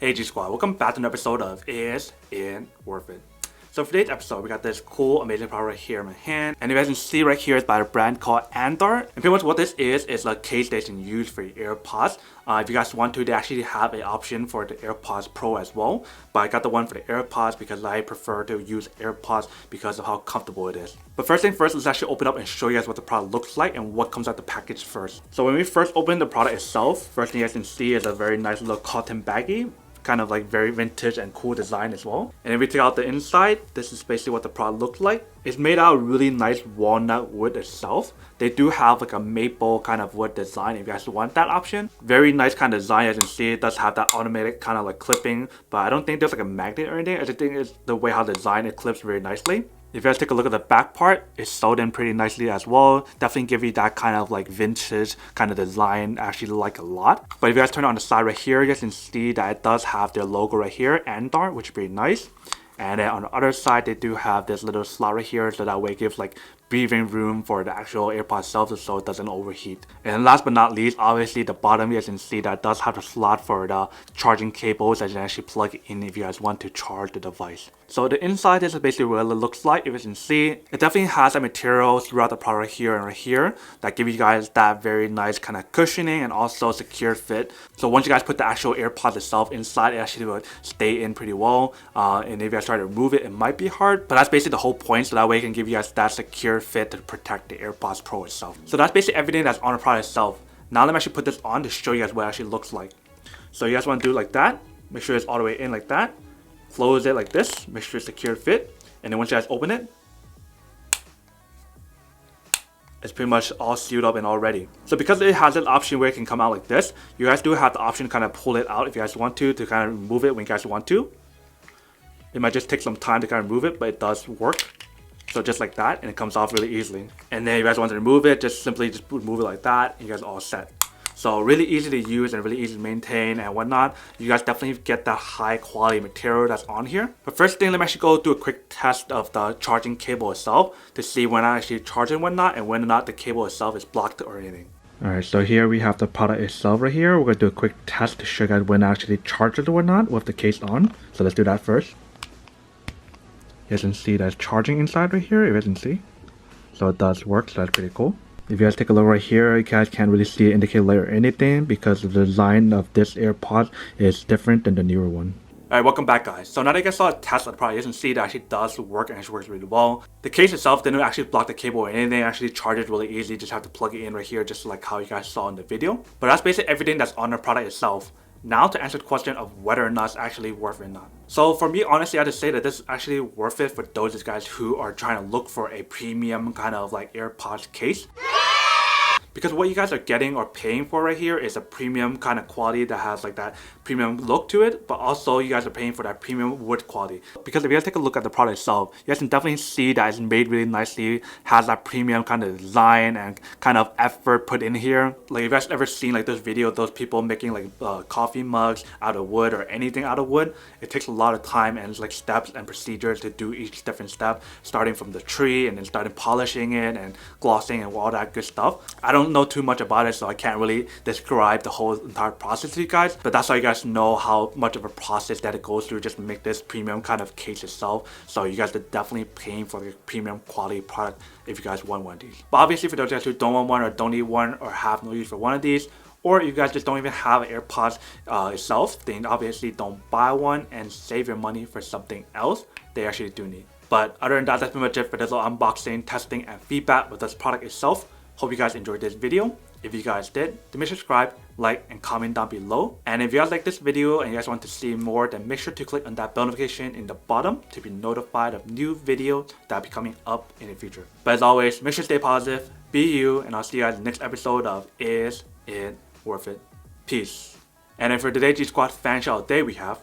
Hey G Squad, welcome back to an episode of Is It Worth It? So for today's episode, we got this cool, amazing product right here in my hand. And you guys can see right here, it's by a brand called Andar. And pretty much what this is a case that you can use for your AirPods. If you guys want to, they actually have an option for the AirPods Pro as well. But I got the one for the AirPods because I prefer to use AirPods because of how comfortable it is. But first thing first, let's actually open up and show you guys what the product looks like and what comes out the package first. So when we first open the product itself, first thing you guys can see is a very nice little cotton baggie. Kind of like very vintage and cool design as well. And if we take out the inside, this is basically what the product looks like. It's made out of really nice walnut wood itself. They do have like a maple kind of wood design if you guys want that option. Very nice kind of design. As you can see, it does have that automatic kind of like clipping, but I don't think there's like a magnet or anything. I just think it's the way how the design it clips very nicely. If you guys take a look at the back part, it's sewed in pretty nicely as well. Definitely give you that kind of like vintage kind of design. I actually like a lot. But if you guys turn it on the side right here, you guys can see that it does have their logo right here, Andar, which is pretty nice. And then on the other side, they do have this little slot right here, so that way it gives like breathing room for the actual AirPod itself so it doesn't overheat. And last but not least, obviously the bottom, you guys can see that does have a slot for the charging cables that you can actually plug in if you guys want to charge the device. So the inside, this is basically what it looks like. If you can see, it definitely has a material throughout the product right here and right here that give you guys that very nice kind of cushioning and also secure fit. So once you guys put the actual AirPods itself inside, it actually will stay in pretty well. And if you guys try to remove it, it might be hard, but that's basically the whole point. So that way it can give you guys that secure fit to protect the AirPods Pro itself. So that's basically everything that's on the product itself. Now let me actually put this on to show you guys what it actually looks like. So you guys want to do it like that. Make sure it's all the way in like that. Close it like this. Make sure it's secure fit. And then once you guys open it, it's pretty much all sealed up and all ready. So because it has an option where it can come out like this, you guys do have the option to kind of pull it out if you guys want to kind of remove it when you guys want to. It might just take some time to kind of remove it, but it does work. So just like that, and it comes off really easily. And then if you guys want to remove it, just simply remove it like that, and you guys are all set. So really easy to use and really easy to maintain and whatnot. You guys definitely get that high quality material that's on here. But first thing, let me actually go do a quick test of the charging cable itself to see when I actually charge it and whatnot, and whether or not the cable itself is blocked or anything. Alright, so here we have the product itself right here. We're going to do a quick test to show you guys when I actually charge it or whatnot with the case on. So let's do that first. You guys can see that's charging inside right here, if you guys can see. So it does work, so that's pretty cool. If you guys take a look right here, you guys can't really see an indicator light or anything because the design of this AirPod is different than the newer one. Alright, welcome back guys. So now that you guys saw a test of the product, you can see that actually does work and actually works really well. The case itself didn't actually block the cable or anything, it actually charges really easy. You just have to plug it in right here, just like how you guys saw in the video. But that's basically everything that's on the product itself. Now to answer the question of whether or not it's actually worth it or not. So for me, honestly, I just say that this is actually worth it for those guys who are trying to look for a premium kind of like AirPods case. Because what you guys are getting or paying for right here is a premium kind of quality that has like that premium look to it, but also you guys are paying for that premium wood quality. Because if you guys take a look at the product itself, you guys can definitely see that it's made really nicely, has that premium kind of design and kind of effort put in here. Like if you guys ever seen like those videos, those people making like coffee mugs out of wood or anything out of wood, it takes a lot of time and like steps and procedures to do each different step, starting from the tree and then starting polishing it and glossing and all that good stuff. I don't know too much about it, so I can't really describe the whole entire process to you guys, but that's how you guys know how much of a process that it goes through just to make this premium kind of case itself. So you guys are definitely paying for the premium quality product if you guys want one of these. But obviously for those guys who don't want one or don't need one or have no use for one of these, or you guys just don't even have an AirPods itself, then obviously don't buy one and save your money for something else they actually do need. But other than that, that's pretty much it for this little unboxing, testing, and feedback with this product itself. Hope you guys enjoyed this video. If you guys did, then make sure to subscribe, like, and comment down below. And if you guys like this video and you guys want to see more, then make sure to click on that bell notification in the bottom to be notified of new videos that will be coming up in the future. But as always, make sure to stay positive, be you, and I'll see you guys in the next episode of Is It Worth It? Peace. And then for today's G Squad fan shout out day, we have